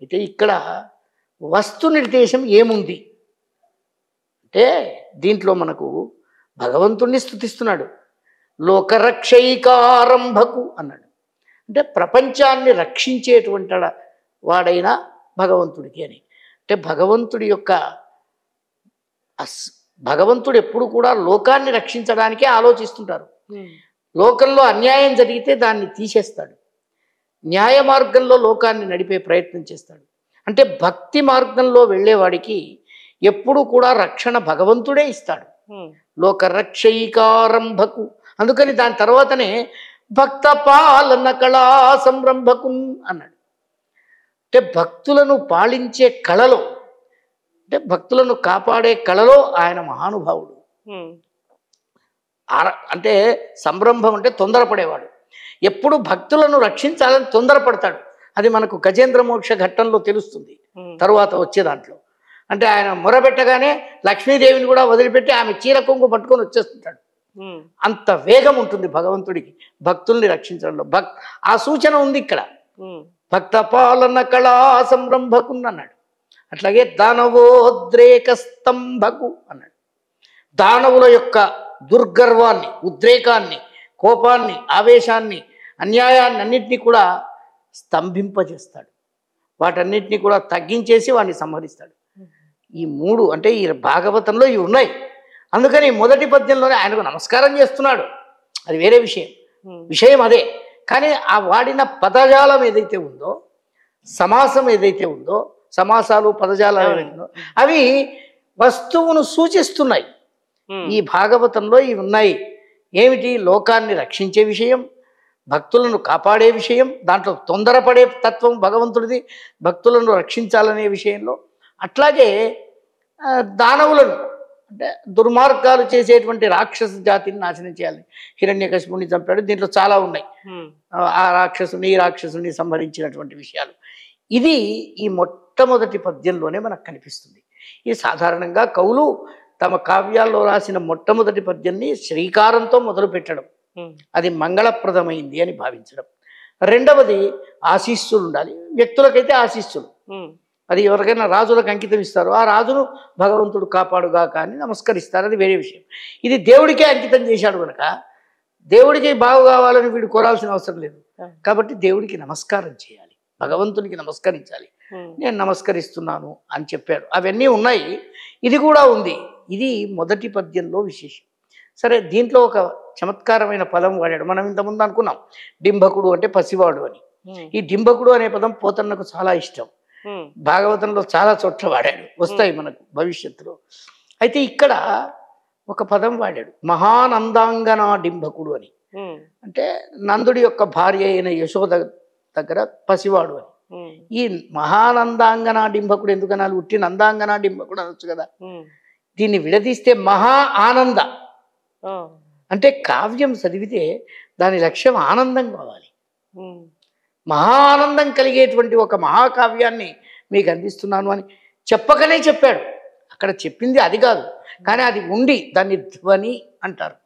అయితే ఇక్కడ వస్తు నిర్దేశం ఏముంది అంటే దీంట్లో మనకు భగవంతుణ్ణి స్తుతిస్తున్నాడు. లోకరక్షైకారంభకు అన్నాడు. అంటే ప్రపంచాన్ని రక్షించేటువంటి వాడైన భగవంతుడికి అని. అంటే భగవంతుడి యొక్క భగవంతుడు ఎప్పుడు కూడా లోకాన్ని రక్షించడానికే ఆలోచిస్తుంటారు. లోకంలో అన్యాయం జరిగితే దాన్ని తీసేస్తాడు, న్యాయ మార్గంలో లోకాన్ని నడిపే ప్రయత్నం చేస్తాడు. అంటే భక్తి మార్గంలో వెళ్ళేవాడికి ఎప్పుడు కూడా రక్షణ భగవంతుడే ఇస్తాడు. లోకరక్షైకారంభకు, అందుకని దాని తర్వాతనే భక్త పాలన కళా సంరంభకు అన్నాడు. అంటే భక్తులను పాలించే కళలో, అంటే భక్తులను కాపాడే కళలో ఆయన మహానుభావుడు. అంటే సంరంభం అంటే తొందరపడేవాడు, ఎప్పుడు భక్తులను రక్షించాలని తొందరపడతాడు. అది మనకు గజేంద్ర మోక్ష ఘట్టంలో తెలుస్తుంది తరువాత వచ్చే దాంట్లో. అంటే ఆయన మొరబెట్టగానే లక్ష్మీదేవిని కూడా వదిలిపెట్టి ఆమె చీర కొంగు పట్టుకొని వచ్చేస్తుంటాడు. అంత వేగం ఉంటుంది భగవంతుడికి భక్తుల్ని రక్షించడంలో. ఆ సూచన ఉంది ఇక్కడ. భక్త పాలన కళా సంరంభకు అన్నాడు. అట్లాగే దానవోద్రేక స్తంభకు అన్నాడు. దానవుల యొక్క దుర్గర్వాన్ని, ఉద్రేకాన్ని, కోపాన్ని, ఆవేశాన్ని, అన్యాయాన్ని అన్నింటినీ కూడా స్తంభింపజేస్తాడు. వాటన్నిటినీ కూడా తగ్గించేసి వాడిని సంహరిస్తాడు. ఈ మూడు అంటే ఈ భాగవతంలో ఇవి ఉన్నాయి. అందుకని మొదటి పద్యంలోనే ఆయనకు నమస్కారం చేస్తున్నాడు. అది వేరే విషయం అదే. కానీ ఆ వాడిన పదజాలం ఏదైతే ఉందో, సమాసం ఏదైతే ఉందో, సమాసాలు పదజాలాలు ఏదైతే ఉందో అవి వస్తువును సూచిస్తున్నాయి. ఈ భాగవతంలో ఇవి ఉన్నాయి. ఏమిటి? లోకాన్ని రక్షించే విషయం, భక్తులను కాపాడే విషయం, దాంట్లో తొందరపడే తత్వం భగవంతుడిది భక్తులను రక్షించాలనే విషయంలో. అట్లాగే దానవులను అంటే దుర్మార్గాలు చేసేటువంటి రాక్షస జాతిని నాశనం చేయాలి. హిరణ్యకశిపుని చంపాడు, దీంట్లో చాలా ఉన్నాయి. ఆ రాక్షసుని ఈ రాక్షసుని సంహరించినటువంటి విషయాలు. ఇది ఈ మొట్టమొదటి పద్యంలోనే మనకు కనిపిస్తుంది. ఇది సాధారణంగా కవులు తమ కావ్యాల్లో రాసిన మొట్టమొదటి పద్యాన్ని శ్రీకారంతో మొదలు పెట్టడం, అది మంగళప్రదమైంది అని భావించడం. రెండవది ఆశీస్సులు ఉండాలి. వ్యక్తులకైతే ఆశీస్సులు, అది ఎవరికైనా రాజులకు అంకితం ఇస్తారు. ఆ రాజును భగవంతుడు కాపాడుగా కానీ నమస్కరిస్తారు, అది వేరే విషయం. ఇది దేవుడికే అంకితం చేశాడు కనుక దేవుడికి బాగు కావాలని వీడు కోరాల్సిన అవసరం లేదు. కాబట్టి దేవుడికి నమస్కారం చేయాలి, భగవంతునికి నమస్కరించాలి. నేను నమస్కరిస్తున్నాను అని చెప్పాడు. అవన్నీ ఉన్నాయి, ఇది కూడా ఉంది. ఇది మొదటి పద్యంలో విశేషం. సరే, దీంట్లో ఒక చమత్కారమైన పదం వాడాడు. మనం ఇంతకుముందు అనుకున్నాం డింభకుడు అంటే పసివాడు అని. ఈ డింభకుడు అనే పదం పోతన్నకు చాలా ఇష్టం. భాగవతంలో చాలా చోట్ల వాడాడు, వస్తాయి మనకు భవిష్యత్తులో. అయితే ఇక్కడ ఒక పదం వాడాడు, మహానందాంగనా డింభకుడు అని. అంటే నందుడి యొక్క భార్య అయిన యశోద దగ్గర పసివాడు అని. ఈ మహానందాంగనా డింభకుడు ఎందుకనాలి? ఉట్టి నందాంగనా డింభకుడు అనొచ్చు కదా. దీన్ని విడదీస్తే మహా ఆనంద అంటే కావ్యం చదివితే దాని లక్ష్యం ఆనందం కావాలి. మహా ఆనందం కలిగేటువంటి ఒక మహాకావ్యాన్ని మీకు అందిస్తున్నాను అని చెప్పకనే చెప్పాడు. అక్కడ చెప్పింది అది కాదు, కానీ అది ఉండి దాన్ని ధ్వని అంటారు.